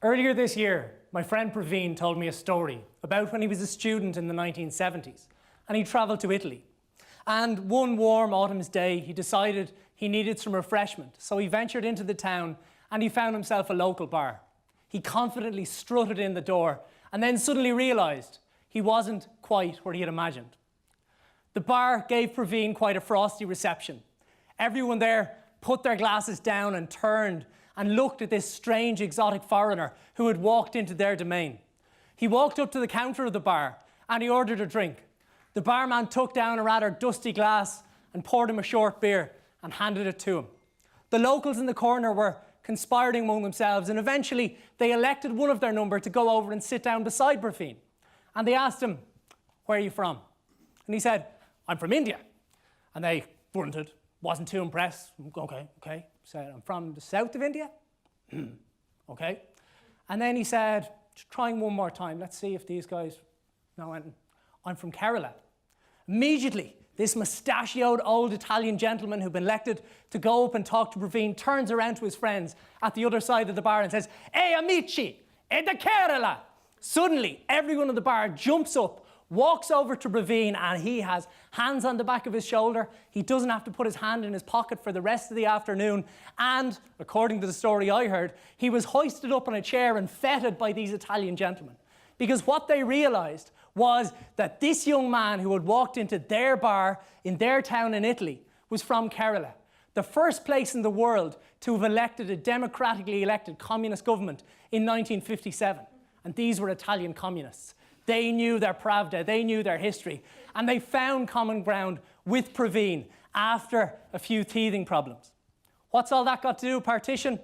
Earlier this year, my friend Praveen told me a story about when he was a student in the 1970s and he travelled to Italy. And one warm autumn's day, he decided he needed some refreshment, so he ventured into the town and he found himself a local bar. He confidently strutted in the door and then suddenly realised he wasn't quite where he had imagined. The bar gave Praveen quite a frosty reception. Everyone there put their glasses down and turned and looked at this strange exotic foreigner who had walked into their domain. He walked up to the counter of the bar and he ordered a drink. The barman took down a rather dusty glass and poured him a short beer and handed it to him. The locals in the corner were conspiring among themselves, and eventually they elected one of their number to go over and sit down beside Praveen. And they asked him, "Where are you from?" And he said, "I'm from India." And they grunted, wasn't too impressed. Okay. Said, "I'm from the south of India." Okay. And then he said, trying one more time, let's see if these guys know anything. "I'm from Kerala." Immediately, this mustachioed old Italian gentleman who'd been elected to go up and talk to Praveen turns around to his friends at the other side of the bar and says, "Hey amici, è da Kerala." Suddenly, everyone in the bar jumps up, walks over to Praveen, and he has hands on the back of his shoulder. He doesn't have to put his hand in his pocket for the rest of the afternoon. And, according to the story I heard, he was hoisted up on a chair and feted by these Italian gentlemen. Because what they realised was that this young man who had walked into their bar in their town in Italy was from Kerala, the first place in the world to have elected a democratically elected communist government in 1957. And these were Italian communists. They knew their pravda, they knew their history, and they found common ground with Praveen after a few teething problems. What's all that got to do with partition?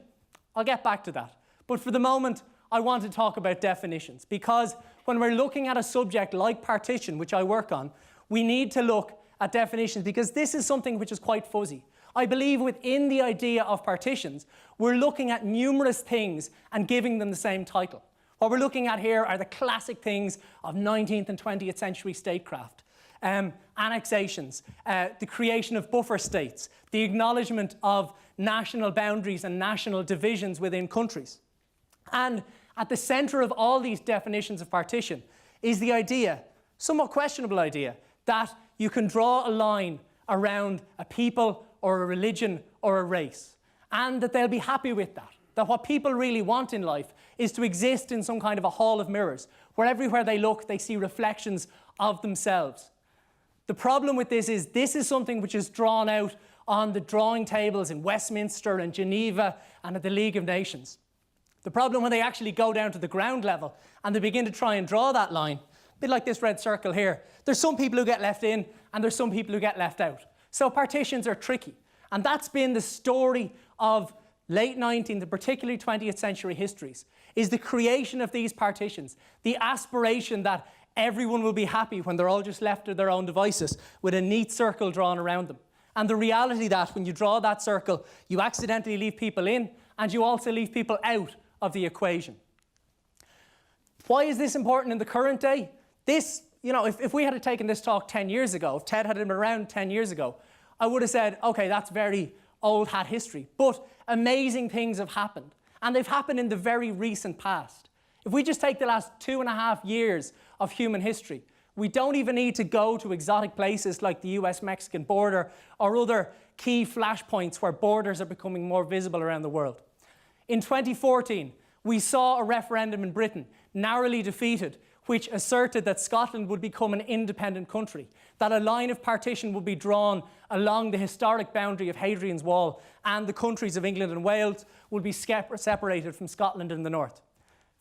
I'll get back to that. But for the moment, I want to talk about definitions, because when we're looking at a subject like partition, which I work on, we need to look at definitions, because this is something which is quite fuzzy. I believe within the idea of partitions, we're looking at numerous things and giving them the same title. What we're looking at here are the classic things of 19th and 20th century statecraft. Annexations, the creation of buffer states, the acknowledgement of national boundaries and national divisions within countries. And at the centre of all these definitions of partition is the idea, somewhat questionable idea, that you can draw a line around a people or a religion or a race, and that they'll be happy with that. That what people really want in life is to exist in some kind of a hall of mirrors, where everywhere they look, they see reflections of themselves. The problem with this is something which is drawn out on the drawing tables in Westminster and Geneva and at the League of Nations. The problem when they actually go down to the ground level and they begin to try and draw that line, a bit like this red circle here, there's some people who get left in and there's some people who get left out. So partitions are tricky. And that's been the story of late 19th and particularly 20th century histories, is the creation of these partitions, the aspiration that everyone will be happy when they're all just left to their own devices with a neat circle drawn around them. And the reality that when you draw that circle, you accidentally leave people in and you also leave people out of the equation. Why is this important in the current day? This, if we had taken this talk 10 years ago, if TED had been around 10 years ago, I would have said, okay, that's very old hat history. But amazing things have happened. And they've happened in the very recent past. If we just take the last 2.5 years of human history, we don't even need to go to exotic places like the US-Mexican border or other key flashpoints where borders are becoming more visible around the world. In 2014, we saw a referendum in Britain, narrowly defeated, which asserted that Scotland would become an independent country, that a line of partition would be drawn along the historic boundary of Hadrian's Wall, and the countries of England and Wales would be separated from Scotland in the north.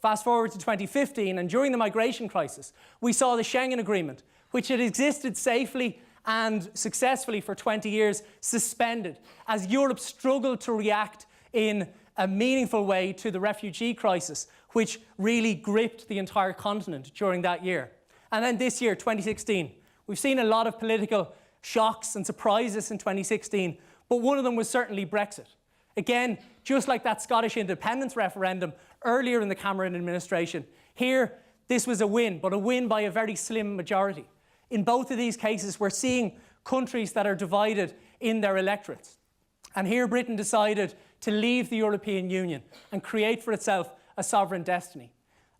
Fast forward to 2015, and during the migration crisis, we saw the Schengen Agreement, which had existed safely and successfully for 20 years, suspended, as Europe struggled to react in a meaningful way to the refugee crisis, which really gripped the entire continent during that year. And then this year, 2016, we've seen a lot of political shocks and surprises in 2016, but one of them was certainly Brexit. Again, just like that Scottish independence referendum earlier in the Cameron administration, here this was a win, but a win by a very slim majority. In both of these cases, we're seeing countries that are divided in their electorates. And here Britain decided to leave the European Union and create for itself a sovereign destiny.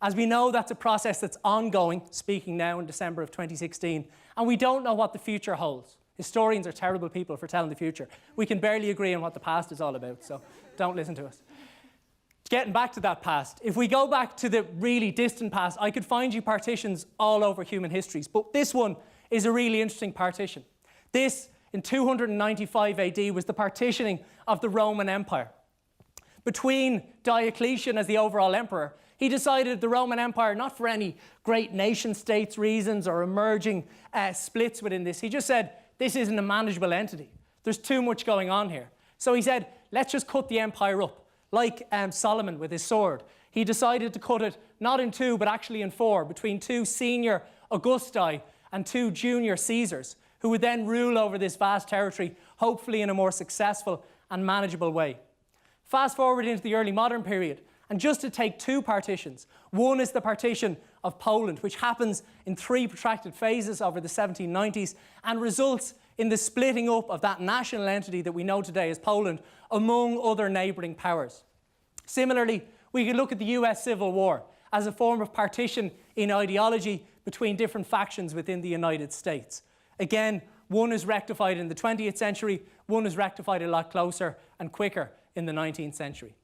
As we know, that's a process that's ongoing, speaking now in December of 2016, and we don't know what the future holds. Historians are terrible people for telling the future. We can barely agree on what the past is all about, so don't listen to us. Getting back to that past, if we go back to the really distant past, I could find you partitions all over human histories, but this one is a really interesting partition. This, in 295 AD, was the partitioning of the Roman Empire. Between Diocletian as the overall emperor, he decided the Roman Empire, not for any great nation states reasons or emerging splits within this, he just said, this isn't a manageable entity. There's too much going on here. So he said, let's just cut the empire up. Like Solomon with his sword. He decided to cut it not in two, but actually in four, between two senior Augusti and two junior Caesars, who would then rule over this vast territory, hopefully in a more successful and manageable way. Fast forward into the early modern period, and just to take two partitions. One is the partition of Poland, which happens in three protracted phases over the 1790s and results in the splitting up of that national entity that we know today as Poland among other neighbouring powers. Similarly, we could look at the US Civil War as a form of partition in ideology between different factions within the United States. Again, one is rectified in the 20th century, one is rectified a lot closer and quicker in the 19th century.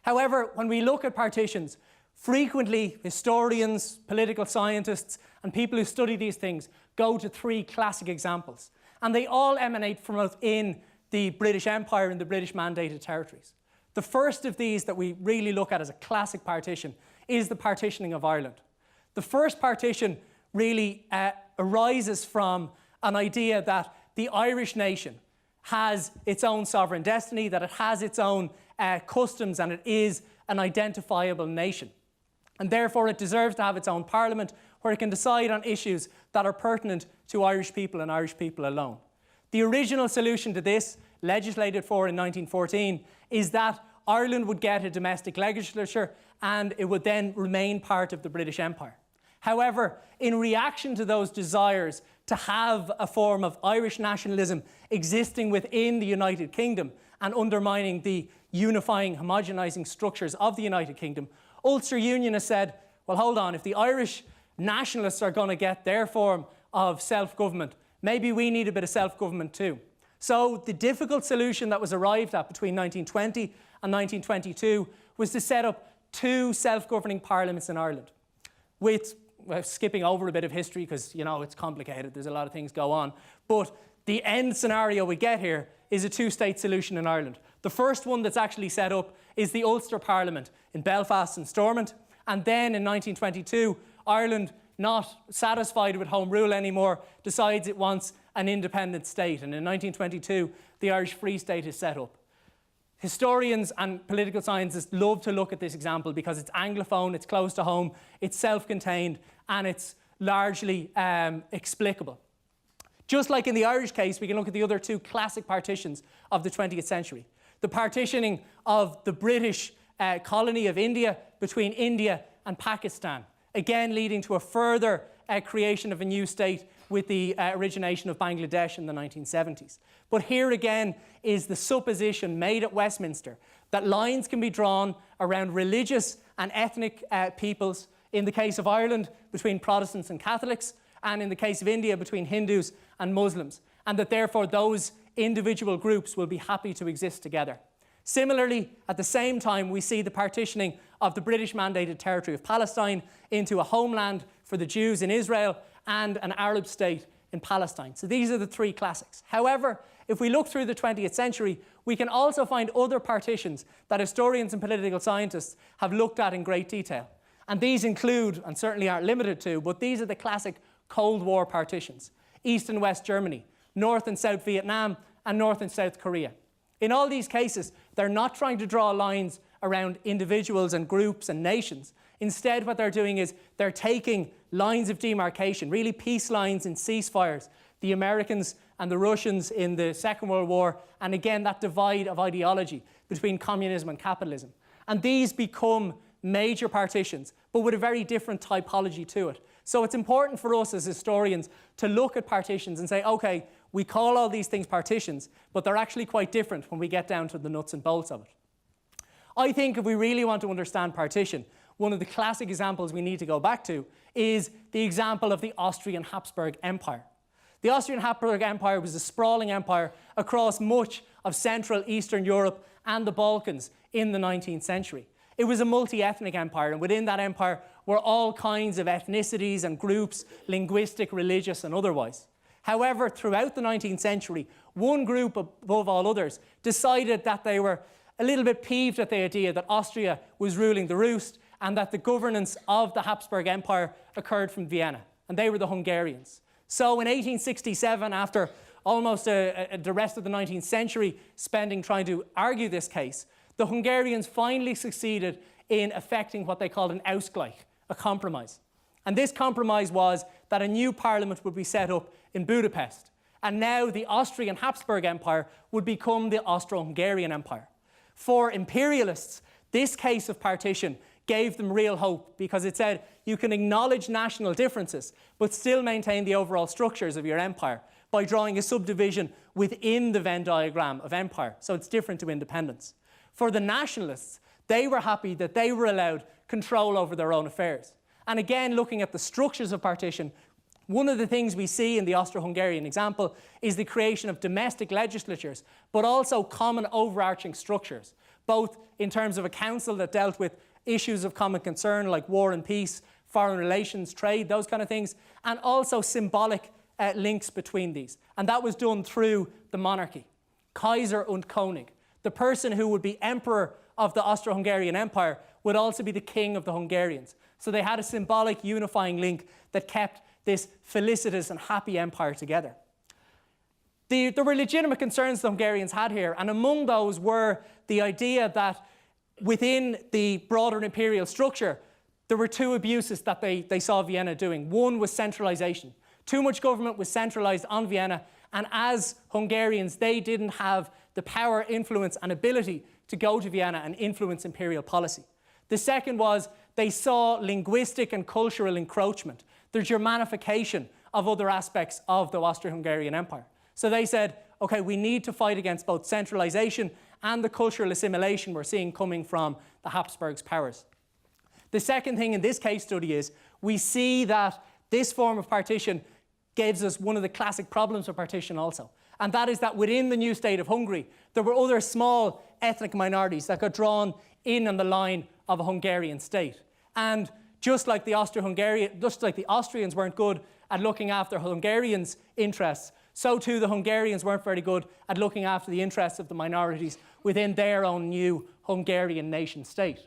However, when we look at partitions, frequently historians, political scientists, and people who study these things go to three classic examples. And they all emanate from within the British Empire and the British mandated territories. The first of these that we really look at as a classic partition is the partitioning of Ireland. The first partition really arises from an idea that the Irish nation has its own sovereign destiny, that it has its own customs, and it is an identifiable nation. And therefore it deserves to have its own parliament where it can decide on issues that are pertinent to Irish people and Irish people alone. The original solution to this, legislated for in 1914, is that Ireland would get a domestic legislature and it would then remain part of the British Empire. However, in reaction to those desires to have a form of Irish nationalism existing within the United Kingdom and undermining the unifying, homogenising structures of the United Kingdom, Ulster Unionists said, well, hold on, if the Irish nationalists are going to get their form of self-government, maybe we need a bit of self-government too. So the difficult solution that was arrived at between 1920 and 1922 was to set up two self-governing parliaments in Ireland. With, well, skipping over a bit of history because, you know, it's complicated, there's a lot of things go on, but the end scenario we get here is a two-state solution in Ireland. The first one that's actually set up is the Ulster Parliament in Belfast and Stormont, and then in 1922, Ireland, not satisfied with home rule anymore, decides it wants an independent state, and in 1922, the Irish Free State is set up. Historians and political scientists love to look at this example because it's Anglophone, it's close to home, it's self-contained, and it's largely explicable. Just like in the Irish case, we can look at the other two classic partitions of the 20th century. The partitioning of the British colony of India between India and Pakistan, again leading to a further creation of a new state with the origination of Bangladesh in the 1970s. But here again is the supposition made at Westminster that lines can be drawn around religious and ethnic peoples, in the case of Ireland between Protestants and Catholics, and in the case of India between Hindus and Muslims, and that therefore those individual groups will be happy to exist together. Similarly, at the same time, we see the partitioning of the British mandated territory of Palestine into a homeland for the Jews in Israel and an Arab state in Palestine. So these are the three classics. However, if we look through the 20th century, we can also find other partitions that historians and political scientists have looked at in great detail. And these include, and certainly aren't limited to, but these are the classic Cold War partitions: East and West Germany, North and South Vietnam, and North and South Korea. In all these cases, they're not trying to draw lines around individuals and groups and nations. Instead, what they're doing is they're taking lines of demarcation, really peace lines and ceasefires, the Americans and the Russians in the Second World War, and again, that divide of ideology between communism and capitalism. And these become major partitions, but with a very different typology to it. So it's important for us as historians to look at partitions and say, okay, we call all these things partitions, but they're actually quite different when we get down to the nuts and bolts of it. I think if we really want to understand partition, one of the classic examples we need to go back to is the example of the Austrian Habsburg Empire. The Austrian Habsburg Empire was a sprawling empire across much of Central Eastern Europe and the Balkans in the 19th century. It was a multi-ethnic empire, and within that empire were all kinds of ethnicities and groups, linguistic, religious, and otherwise. However, throughout the 19th century, one group above all others decided that they were a little bit peeved at the idea that Austria was ruling the roost and that the governance of the Habsburg Empire occurred from Vienna, and they were the Hungarians. So in 1867, after almost the rest of the 19th century spending trying to argue this case, the Hungarians finally succeeded in effecting what they called an Ausgleich, a compromise. And this compromise was that a new parliament would be set up in Budapest. And now the Austrian Habsburg Empire would become the Austro-Hungarian Empire. For imperialists, this case of partition gave them real hope, because it said you can acknowledge national differences but still maintain the overall structures of your empire by drawing a subdivision within the Venn diagram of empire, so it's different to independence. For the nationalists, they were happy that they were allowed control over their own affairs. And again, looking at the structures of partition, one of the things we see in the Austro-Hungarian example is the creation of domestic legislatures, but also common overarching structures, both in terms of a council that dealt with issues of common concern like war and peace, foreign relations, trade, those kind of things, and also symbolic links between these. And that was done through the monarchy. Kaiser und König. The person who would be emperor of the Austro-Hungarian Empire would also be the king of the Hungarians. So they had a symbolic unifying link that kept this felicitous and happy empire together. There were legitimate concerns the Hungarians had here, and among those were the idea that within the broader imperial structure, there were two abuses that they saw Vienna doing. One was centralization. Too much government was centralized on Vienna, and as Hungarians, they didn't have the power, influence, and ability to go to Vienna and influence imperial policy. The second was they saw linguistic and cultural encroachment, the Germanification of other aspects of the Austro-Hungarian Empire. So they said, okay, we need to fight against both centralization and the cultural assimilation we're seeing coming from the Habsburgs' powers. The second thing in this case study is we see that this form of partition gives us one of the classic problems of partition also. And that is that within the new state of Hungary, there were other small ethnic minorities that got drawn in on the line of a Hungarian state. And just like the Austrians weren't good at looking after Hungarians' interests, so too the Hungarians weren't very good at looking after the interests of the minorities within their own new Hungarian nation state.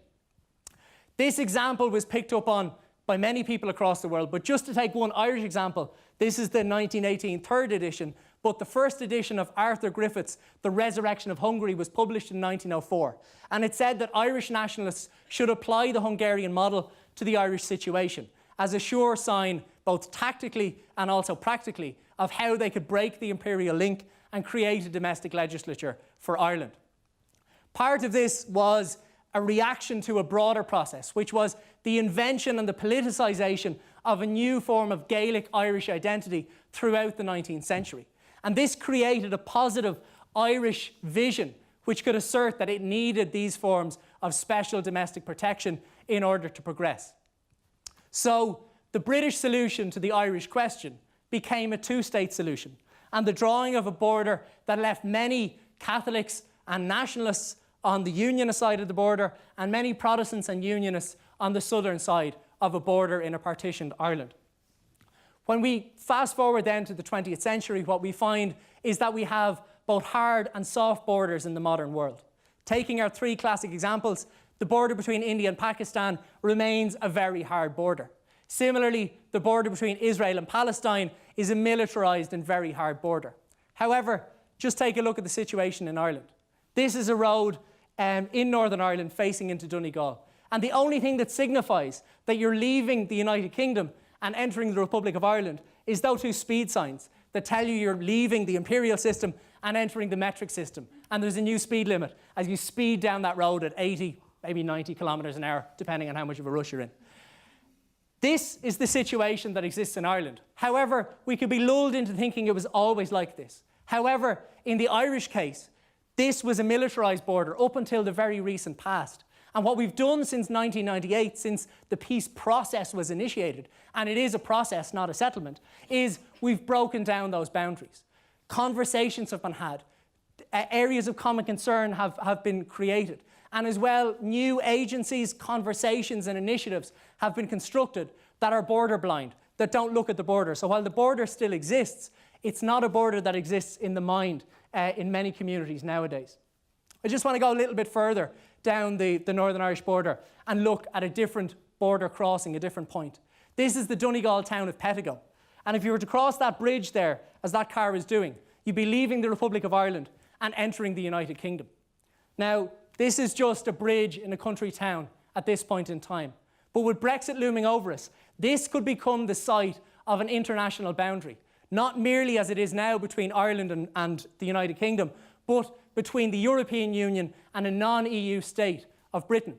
This example was picked up on by many people across the world, but just to take one Irish example, this is the 1918 third edition, but the first edition of Arthur Griffith's The Resurrection of Hungary was published in 1904, and it said that Irish nationalists should apply the Hungarian model to the Irish situation as a sure sign, both tactically and also practically, of how they could break the imperial link and create a domestic legislature for Ireland. Part of this was a reaction to a broader process, which was the invention and the politicisation of a new form of Gaelic Irish identity throughout the 19th century. And this created a positive Irish vision which could assert that it needed these forms of special domestic protection in order to progress. So the British solution to the Irish question became a two-state solution, and the drawing of a border that left many Catholics and nationalists on the Unionist side of the border and many Protestants and Unionists on the southern side of a border in a partitioned Ireland. When we fast forward then to the 20th century, what we find is that we have both hard and soft borders in the modern world. Taking our three classic examples, the border between India and Pakistan remains a very hard border. Similarly, the border between Israel and Palestine is a militarized and very hard border. However, just take a look at the situation in Ireland. This is a road in Northern Ireland facing into Donegal. And the only thing that signifies that you're leaving the United Kingdom and entering the Republic of Ireland is those two speed signs that tell you you're leaving the imperial system and entering the metric system. And there's a new speed limit as you speed down that road at 80, maybe 90 kilometres an hour, depending on how much of a rush you're in. This is the situation that exists in Ireland. However, we could be lulled into thinking it was always like this. However, in the Irish case, This was a militarised border up until the very recent past. And what we've done since 1998, since the peace process was initiated, and it is a process, not a settlement, is we've broken down those boundaries. Conversations have been had. Areas of common concern have been created. And as well, new agencies, conversations and initiatives have been constructed that are border blind, that don't look at the border. So while the border still exists, it's not a border that exists in the mind in many communities nowadays. I just want to go a little bit further down the Northern Irish border and look at a different border crossing, a different point. This is the Donegal town of Pettigo. And if you were to cross that bridge there, as that car is doing, you'd be leaving the Republic of Ireland and entering the United Kingdom. Now, this is just a bridge in a country town at this point in time. But with Brexit looming over us, this could become the site of an international boundary, not merely as it is now between Ireland and the United Kingdom, but between the European Union and a non-EU state of Britain.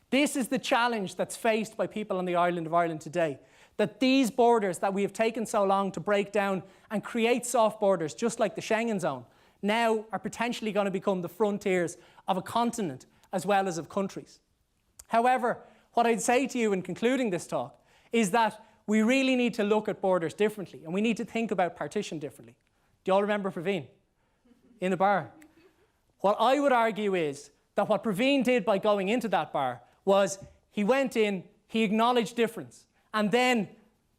This is the challenge that's faced by people on the island of Ireland today, that these borders that we have taken so long to break down and create soft borders, just like the Schengen zone, now are potentially going to become the frontiers of a continent as well as of countries. However, what I'd say to you in concluding this talk is that we really need to look at borders differently, and we need to think about partition differently. Do you all remember Praveen in the bar? What I would argue is that what Praveen did by going into that bar was he went in, he acknowledged difference, and then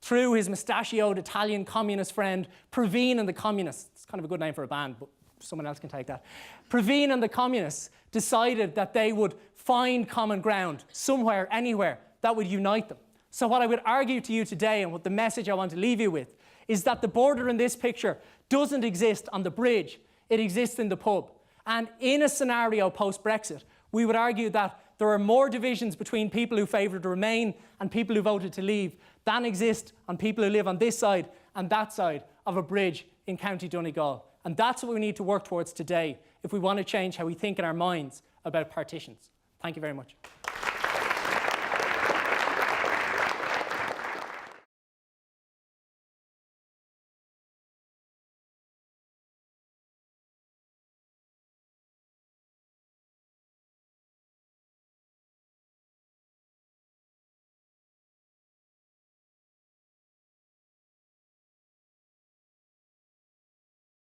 through his mustachioed Italian communist friend, Praveen and the Communists, it's kind of a good name for a band, but someone else can take that. Praveen and the Communists decided that they would find common ground somewhere, anywhere, that would unite them. So what I would argue to you today, and what the message I want to leave you with, is that the border in this picture doesn't exist on the bridge, it exists in the pub. And in a scenario post-Brexit, we would argue that there are more divisions between people who favoured to remain and people who voted to leave than exist on people who live on this side and that side of a bridge in County Donegal. And that's what we need to work towards today if we want to change how we think in our minds about partitions. Thank you very much.